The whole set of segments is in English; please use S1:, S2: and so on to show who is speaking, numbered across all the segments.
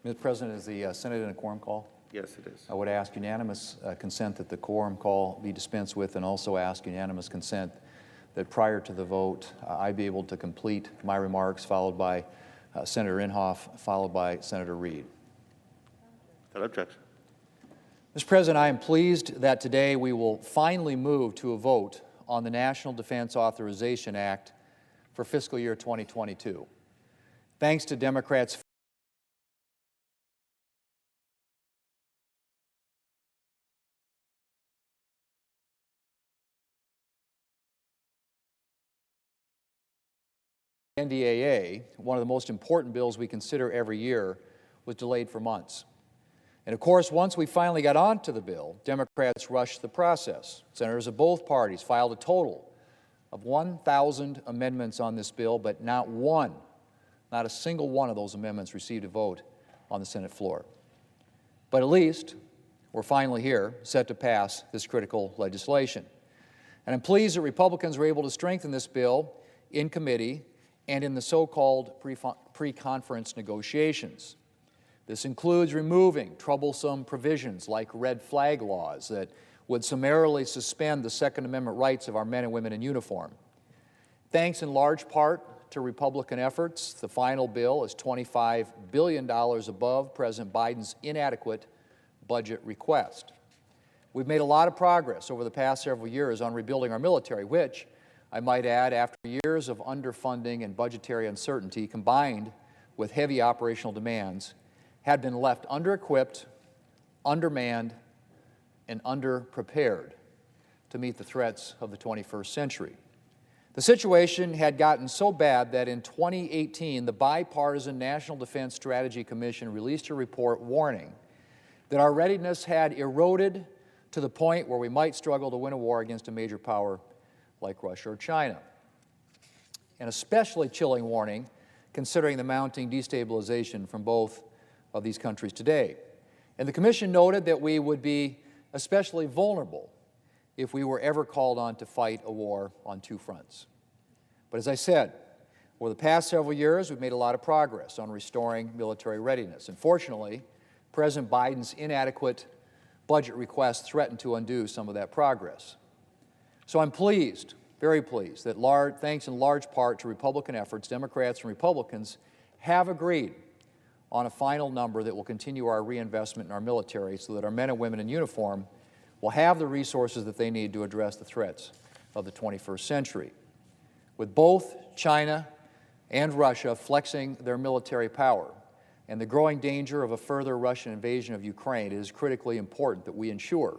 S1: Mr. President, is the Senate in a quorum call?
S2: Yes, it is.
S1: I would ask unanimous consent that the quorum call be dispensed with, and also ask unanimous consent that prior to the vote, I be able to complete my remarks, followed by Senator Inhofe, followed by Senator Reid.
S2: Without objection.
S1: Mr. President, I am pleased that today we will finally move to a vote on the National Defense Authorization Act for fiscal year 2022. Thanks to Democrats' NDAA, one of the most important bills we consider every year, was delayed for months. And of course, once we finally got onto the bill, Democrats rushed the process. Senators of both parties filed a total of 1,000 amendments on this bill, but not a single one of those amendments received a vote on the Senate floor. But at least we're finally here, set to pass this critical legislation. And I'm pleased that Republicans were able to strengthen this bill in committee and in the so-called pre-conference negotiations. This includes removing troublesome provisions like red flag laws that would summarily suspend the Second Amendment rights of our men and women in uniform. Thanks in large part to Republican efforts, the final bill is $25 billion above President Biden's inadequate budget request. We've made a lot of progress over the past several years on rebuilding our military, which, I might add, after years of underfunding and budgetary uncertainty combined with heavy operational demands, had been left under-equipped, undermanned, and underprepared to meet the threats of the 21st century. The situation had gotten so bad that in 2018, the bipartisan National Defense Strategy Commission released a report warning that our readiness had eroded to the point where we might struggle to win a war against a major power like Russia or China. An especially chilling warning considering the mounting destabilization from both of these countries today. And the Commission noted that we would be especially vulnerable if we were ever called on to fight a war on two fronts. But as I said, over the past several years, we've made a lot of progress on restoring military readiness. And fortunately, President Biden's inadequate budget request threatened to undo some of that progress. So I'm pleased, very pleased, that thanks in large part to Republican efforts, Democrats and Republicans have agreed on a final number that will continue our reinvestment in our military so that our men and women in uniform will have the resources that they need to address the threats of the 21st century. With both China and Russia flexing their military power and the growing danger of a further Russian invasion of Ukraine, it is critically important that we ensure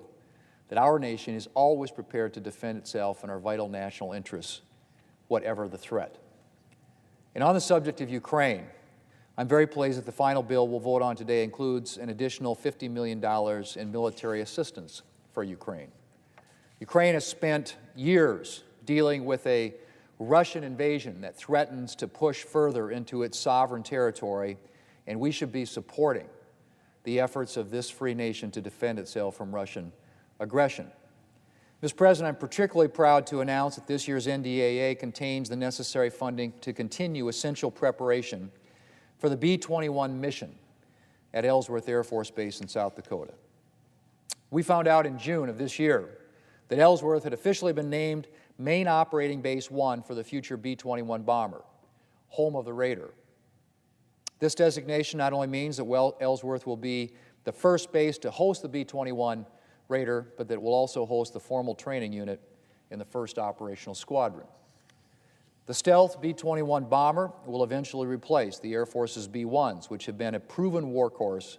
S1: that our nation is always prepared to defend itself and our vital national interests, whatever the threat. And on the subject of Ukraine, I'm very pleased that the final bill we'll vote on today includes an additional $50 million in military assistance for Ukraine. Ukraine has spent years dealing with a Russian invasion that threatens to push further into its sovereign territory, and we should be supporting the efforts of this free nation to defend itself from Russian aggression. Mr. President, I'm particularly proud to announce that this year's NDAA contains the necessary funding to continue essential preparation for the B-21 mission at Ellsworth Air Force Base in South Dakota. We found out in June of this year that Ellsworth had officially been named Main Operating Base 1 for the future B-21 bomber, home of the Raider. This designation not only means that Ellsworth will be the first base to host the B-21 Raider, but that it will also host the formal training unit in the 1st Operational Squadron. The stealth B-21 bomber will eventually replace the Air Force's B-1s, which have been a proven workhorse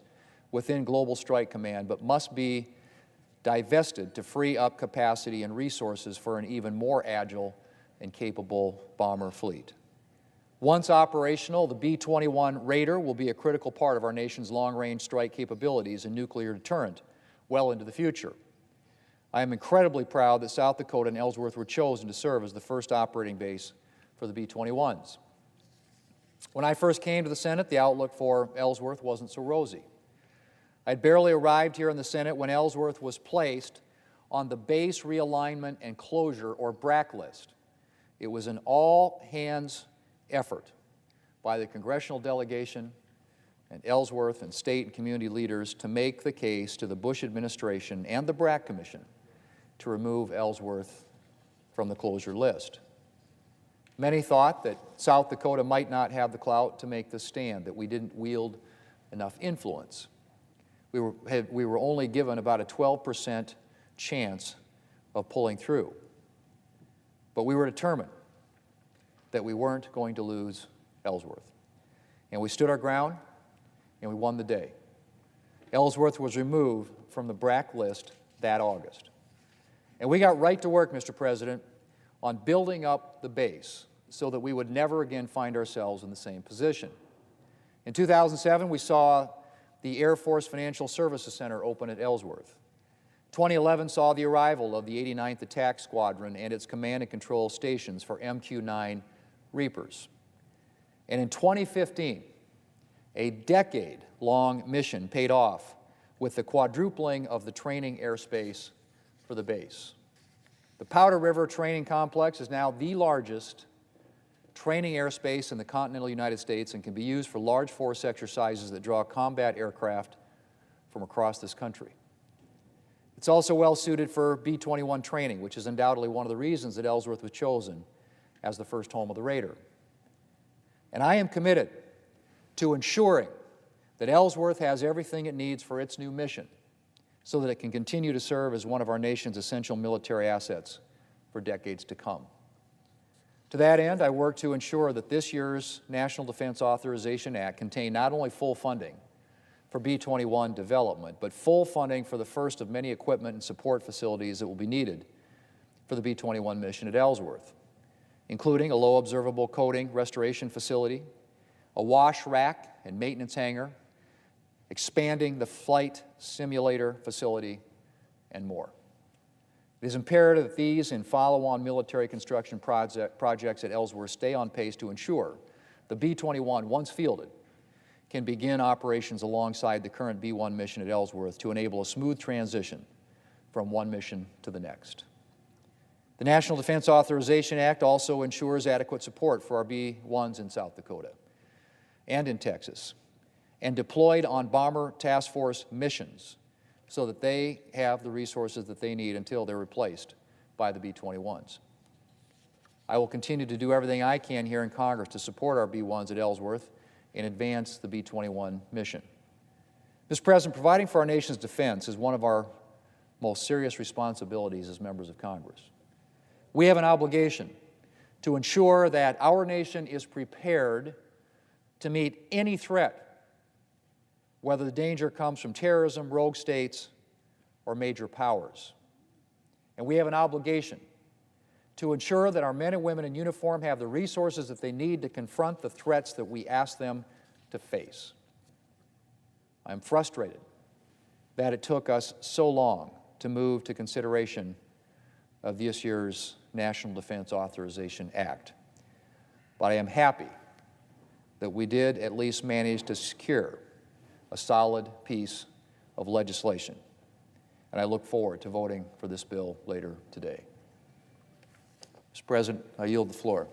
S1: within Global Strike Command, but must be divested to free up capacity and resources for an even more agile and capable bomber fleet. Once operational, the B-21 Raider will be a critical part of our nation's long-range strike capabilities and nuclear deterrent well into the future. I am incredibly proud that South Dakota and Ellsworth were chosen to serve as the first operating base for the B-21s. When I first came to the Senate, the outlook for Ellsworth wasn't so rosy. I'd barely arrived here in the Senate when Ellsworth was placed on the Base Realignment and Closure, or BRAC list. It was an all-hands effort by the congressional delegation, and Ellsworth and state and community leaders to make the case to the Bush administration and the Brack Commission to remove Ellsworth from the closure list. Many thought that South Dakota might not have the clout to make the stand, that we didn't wield enough influence. We were only given about a 12% chance of pulling through. But we were determined that we weren't going to lose Ellsworth. And we stood our ground, and we won the day. Ellsworth was removed from the Brack list that August. And we got right to work, Mr. President, on building up the base so that we would never again find ourselves in the same position. In 2007, we saw the Air Force Financial Services Center open at Ellsworth. 2011 saw the arrival of the 89th Attack Squadron and its command and control stations for MQ-9 Reapers. And in 2015, a decade-long mission paid off with the quadrupling of the training airspace for the base. The Powder River Training Complex is now the largest training airspace in the continental United States and can be used for large force exercises that draw combat aircraft from across this country. It's also well suited for B-21 training, which is undoubtedly one of the reasons that Ellsworth was chosen as the first home of the Raider. And I am committed to ensuring that Ellsworth has everything it needs for its new mission so that it can continue to serve as one of our nation's essential military assets for decades to come. To that end, I work to ensure that this year's National Defense Authorization Act contain not only full funding for B-21 development, but full funding for the first of many equipment and support facilities that will be needed for the B-21 mission at Ellsworth, including a low observable coating restoration facility, a wash rack and maintenance hangar, expanding the flight simulator facility, and more. It is imperative that these and follow-on military construction projects at Ellsworth stay on pace to ensure the B-21, once fielded, can begin operations alongside the current B-1 mission at Ellsworth to enable a smooth transition from one mission to the next. The National Defense Authorization Act also ensures adequate support for our B-1s in South Dakota and in Texas, and deployed on Bomber Task Force missions so that they have the resources that they need until they're replaced by the B-21s. I will continue to do everything I can here in Congress to support our B-1s at Ellsworth and advance the B-21 mission. Mr. President, providing for our nation's defense is one of our most serious responsibilities as members of Congress. We have an obligation to ensure that our nation is prepared to meet any threat, whether the danger comes from terrorism, rogue states, or major powers. And we have an obligation to ensure that our men and women in uniform have the resources that they need to confront the threats that we ask them to face. I'm frustrated that it took us so long to move to consideration of this year's National Defense Authorization Act. But I am happy that we did at least manage to secure a solid piece of legislation. And I look forward to voting for this bill later today. Mr. President, I yield the floor.